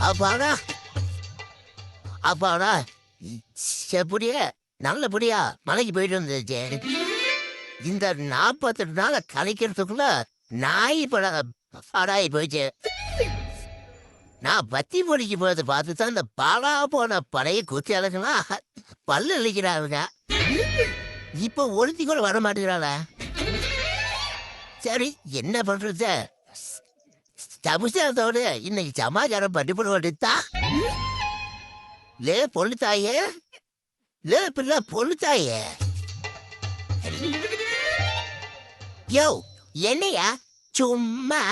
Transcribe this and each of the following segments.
அப்பாடா அப்பாடா எப்படியா நல்லபடியா மலைக்கு போயிட்டு வந்துச்சு. இந்த 48 நாளை கழிக்கிறதுக்குள்ள நாய் பாடாயி போயிடுச்சு. நான் பத்தி பொடிக்கு போறது பார்த்து தான் இந்த பாலா போன பழைய குத்தி அழகுலாம் பல்லு அழிக்கிறாங்க. இப்ப ஒருத்தி கூட வர மாட்டேங்கிறாள. சரி என்ன பண்றது? சமுசாரத்தோடு இன்னைக்கு சமாச்சாரம் பண்ணிவிட வேண்டியதா. லே பொழுத்தாயே, லே பிள்ளை பொழுத்தாயே. யோ என்னையா சும்மா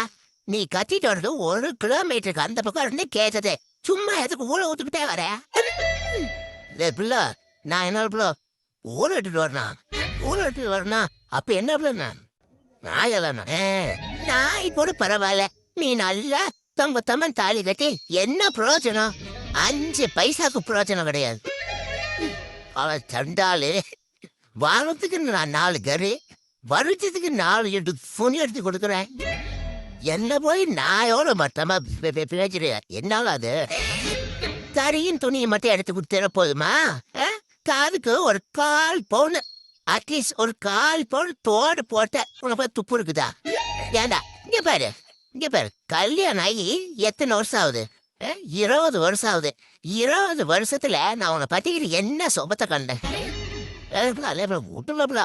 நீ கத்திட்டு வரது 1 கிலோமீட்டருக்கு அந்த பக்கம் இருந்து கேட்டது. சும்மா எதுக்கு ஊழ ஊத்துக்கிட்டே வர? லே பிள்ளை நான் என்ன பிள்ளை ஊழ இட்டுட்டு வரணும், ஊழ இட்டுட்டு வரணும். அப்ப என்ன பிள்ளை நாயெல்லாம் நாய் போட பரவாயில்ல. நீ நல்லா தம்மன் தாலி கட்டி என்ன பிரயோஜனம்? 5 பைசாக்கு பிரயோஜனம் கிடையாது. அவ சண்டாளு வாரத்துக்கு நான் 4 கறி, வருஷத்துக்கு 4 துணி எடுத்து கொடுக்குறேன். என்ன போய் நாயோட மட்டமா பேசுறியா? என்னால அது தரியின் துணியை மட்டும் எடுத்து கொடுத்துட போதுமா? காதுக்கு ஒரு 1/4 பவுன், அட்லீஸ்ட் ஒரு 1/4 பவுன் தோடு போட்ட உனக்கு துப்பு இருக்குதா? ஏண்டா இங்க பாரு, இங்க பாரு, கல்யாணம் ஆகி எத்தனை வருஷம் ஆகுது? 20 வருஷம் ஆகுது. 20 வருஷத்துல நான் உன்னை பத்திக்கிட்டு என்ன சொபத்தை கண்டேன்?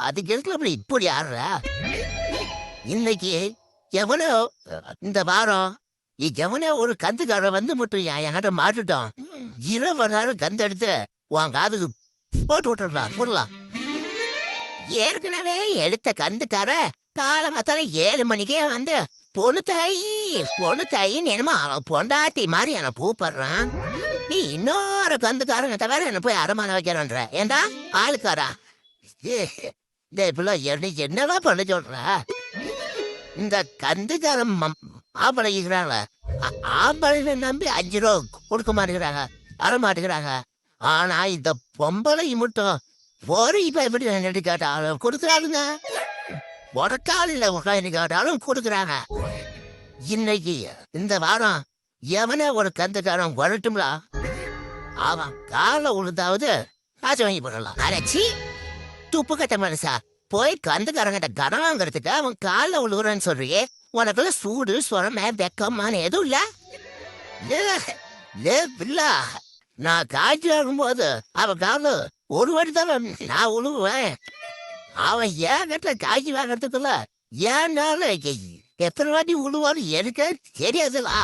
அதுக்கு இருக்கல இப்படி ஆடுறா. இன்னைக்கு எவனோ இந்த வாரம் எவனோ ஒரு கந்துக்காரன் வந்து மட்டும் என்கிட்ட மாட்டுட்டோம். 20 நேரம் கந்து எடுத்து உன் காதுக்கு போட்டு விட்டுடலாம் போடலாம். ஏற்கனவே எடுத்த கந்துக்கார காலமாத்தால 7 மணிக்கே வந்து பொண்ணு தாயின்னு என்னமோ பொண்டாட்டி மாதிரி என்ன கூப்பிடுறான். நீ இன்னொரு கந்துக்காரங்க தவிர என்ன போய் அடமான வைக்கிறன்ற ஏண்டா ஆளுக்காரா? என்னதான் பண்ண சொல்ற? இந்த கந்துக்காரன் ஆம்பளைக்கிறாங்கள, ஆம்பளை நம்பி 5 ரூபா கொடுக்க மாட்டேங்கிறாங்க, மாட்டேங்கிறாங்க. ஆனா இந்த பொம்பளை மட்டும் ஒரு இப்ப எப்படி நெட்டு கேட்டாலும் கொடுக்குறாளுங்க, உடக்காலில் உட்காந்து கேட்டாலும் கொடுக்குறாங்க. இன்னைக்கு இந்த வாரம் எவனே ஒரு கந்துக்காரன் வரட்டும்ல, அவன் காலை உழுந்தாவது காசு வாங்கி போடலாம். அரைச்சி துப்பு கட்ட மனுஷா போய் கந்துக்காரங்கிட்ட கனம் வாங்குறதுக்கு அவன் காலில் உழுகுறான்னு சொல்றியே, உனக்குள்ள சூடு சொரம வெக்கமான எதுவும் இல்ல. நான் காய்ச்சி வாங்கும்போது அவன் கால ஒரு வாட்டி தான் நான் உழுவுவேன். அவன் ஏன் கட்ட காய்ச்சி வாங்கறதுக்குள்ள ஏன்னால எத்தனை வாட்டி உழுவான்னு எனக்கு தெரியாதுலா.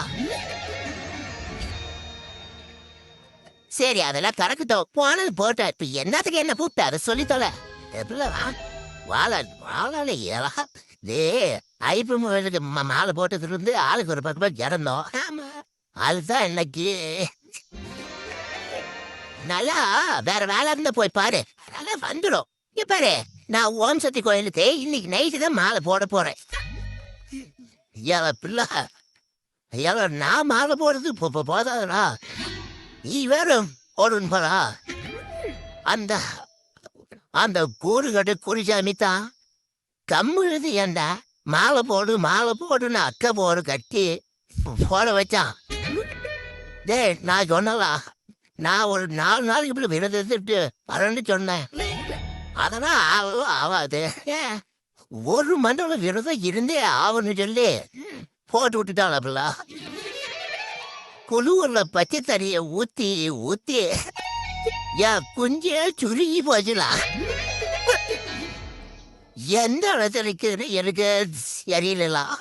சரி அதெல்லாம் கறக்குத்தோம், போனது போட்ட. இப்ப என்னத்துக்கு என்ன கூப்பிட்ட அதை சொல்லித்தோல. வாழால ஏலா டே ஐப்பு மாலை போட்டதுல இருந்து ஆளுக்கு ஒரு பக்கம் இறந்தோம். ஆமா அதுதான் இன்னைக்கு நல்லா வேற வேலை இருந்தா போய் பாரு, நல்லா வந்துடும். இங்க பாரு, நான் ஓம் சக்தி கோயிலுக்கு இன்னைக்கு நைட்டு தான் மாலை போட போறேன். பிள்ளை நான் மாலை போடுறது போதாதா? நீ வேற போடுன்னு போறா. அந்த அந்த கூறுகட்டு குறிச்சாமி தான் கம்முழுது ஏண்டா மாலை போடுன்னு அக்கை போடு கட்டி போட வச்சான். டே நான் சொன்னலா, நான் ஒரு 4 நாளைக்கு இப்படி விரதத்துட்டு வரேன்னு சொன்னேன். அதெல்லாம் ஆகாது. 1 மண்டலம் விரதம் இருந்தே ஆகுன்னு சொல்லி போட்டு விட்டுட்டாள். அப்படிலாம் குழுவுல பச்சை தண்ணியை ஊத்தி குஞ்சே சுருங்கி போச்சுலாம். எந்த இடத்துல இருக்குதுன்னு எனக்கு தெரியலாம்.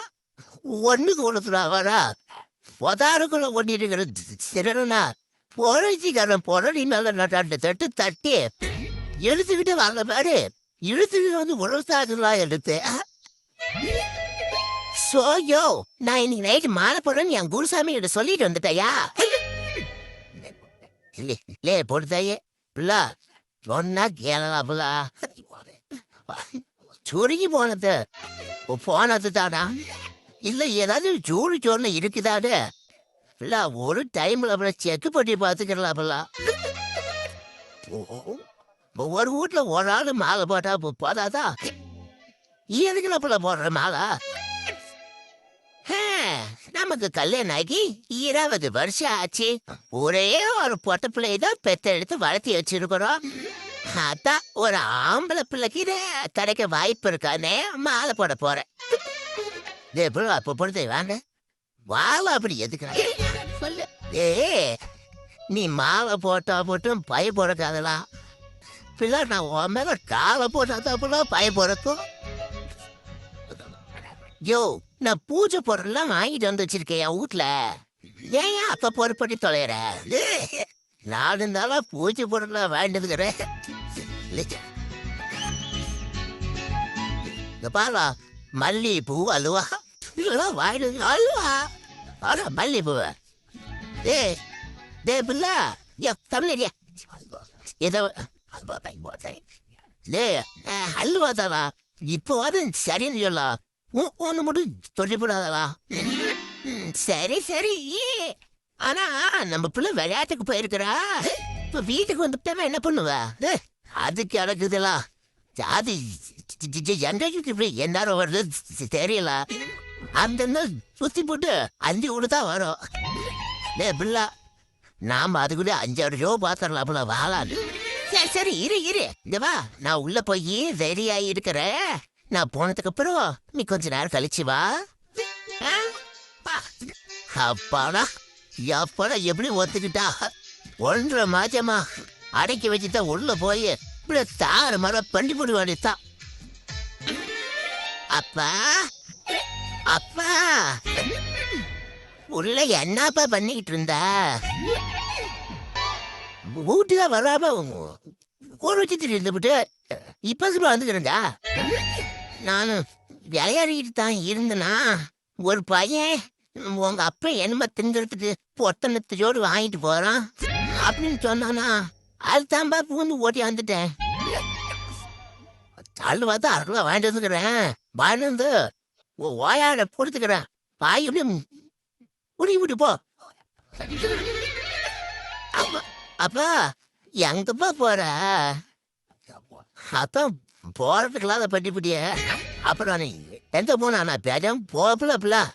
ஒண்ணுக்கு ஒண்ணுக்குள்ள வரா பொதாருக்குள்ள ஒண்ணிருக்கிற சிறனா பொழைச்சிக்காரன் பொருளி மேல நட்டாண்டு தட்டி எடுத்துக்கிட்டு வரல பாரு. இழுத்துக்கிட்டு வந்து உழசாதுலாம் எடுத்து சோயோ நான் இன்னைக்கு நைட்டு மாலை போடுறேன்னு என் குருசாமி கிட்ட சொல்லிட்டு வந்துட்டாயா? லே பொறுத்தாயே பிள்ளா சொன்னா கேளலாம் பிள்ளா. சுருங்கி போனது தானா இல்ல ஏதாவது சூடு சோறுன்னு இருக்குதாடு பிள்ளா? ஒரு டைம்ல செக்கு பண்ணி பார்த்துக்கலாம் பிள்ளா. ஒரு வீட்டுல ஒரு ஆள் மாலை போட்டா போதாதான்? எதுக்குல பிள்ளை போடுற மாலை? நம்ம நமக்கு கல்யாணம் ஆகி 20 வருஷம் ஆச்சு. ஒரே ஒரு பொட்ட பிள்ளையை தான் பெத்தெடுத்து வளர்த்தி வச்சிருக்கிறோம். அதான் ஒரு ஆம்பளை பிள்ளைக்கு கிடைக்க வாய்ப்பு இருக்கானே மாலை போட போறேன். எப்படி அப்ப பொறுத்த வாங்க வாழை அப்படி எதுக்குறாங்க சொல்லு. நீ மாலை போட்டா போட்டும் பய போடக்காதலாம். பிள்ளை நான் உன் மேல காலை போட்டா பய போறக்கும். யோ, நான் பூஜை பொருள்லாம் வாங்கிட்டு வந்து வச்சிருக்கேன் என் வீட்டுல. ஏன் அப்ப பொறுப்படி தொலைற? 4 நாளா பூஜை பொருள்லாம் வாங்கிட்டு வந்துக்கிறேன். இந்த பாலா மல்லிகைப்பூ அல்வா இதெல்லாம் வாங்கிட்டு அல்வா. ஆனா மல்லிகைப்பூ பிள்ளை தமிழ் ஏதோ அல்வா தானா இப்போ அது சரின்னு சொல்லலாம். ஒன்று மட்டும் தொழில்படாதா? சரி சரி. ஆனா நம்ம பிள்ளை விளையாட்டுக்கு போயிருக்கிறா. இப்ப வீட்டுக்கு வந்துட்டா என்ன பண்ணுவா? அதுக்கு அடக்குதெல்லாம் அது இப்படி என்னாரும் வருது தெரியல. அந்த சுத்தி போட்டு 5 கூட தான் வரும். பிள்ளை நாம அதுக்குள்ள 5-6 ரூபா பாத்திரலாம்ல வாழாது. சரி சரி இரு இங்க வா. நான் உள்ள போய் ரெடியாகி இருக்கிறேன். நான் போனதுக்கு அப்புறம் நீ கொஞ்ச நேரம் கழிச்சு வா. அப்பாடா எப்படா எப்படி ஒத்துக்கிட்டா? 1.5 மாசமா அடக்கி வச்சுதான் உள்ள போய் இப்படி தாறு மரம் பண்ணி போடுவாடித்தான். அப்பா அப்பா உள்ள என்னப்பா பண்ணிக்கிட்டு இருந்தா? வீட்டுதான் வராம ஒரு வச்சுட்டு இருந்துபிட்டு இப்ப வந்துக்கிறேன்டா. நானும் விளையாடிட்டு தான் இருந்தேனா ஒரு பையன் உங்க அப்பா என்னமா தின்றதுக்கு பொத்தனத்தையோடு வாங்கிட்டு போறான் அப்படின்னு சொன்னானா. அதுதான்பா பூந்து ஓட்டி வந்துட்டேன். அல்வா தான் அருவா வாங்கிட்டு வந்துக்கிறேன். வாங்கிட்டு வந்து ஓயாட கொடுத்துக்கிறேன். பாய் எப்படி முடிவு விட்டு போ. அப்பா எங்கப்பா போற? அதான் போறதுக்கெல்லாம் அதை பட்டிய. அப்புறம் எந்த போனா பேஜம் போகல அப்படிலாம்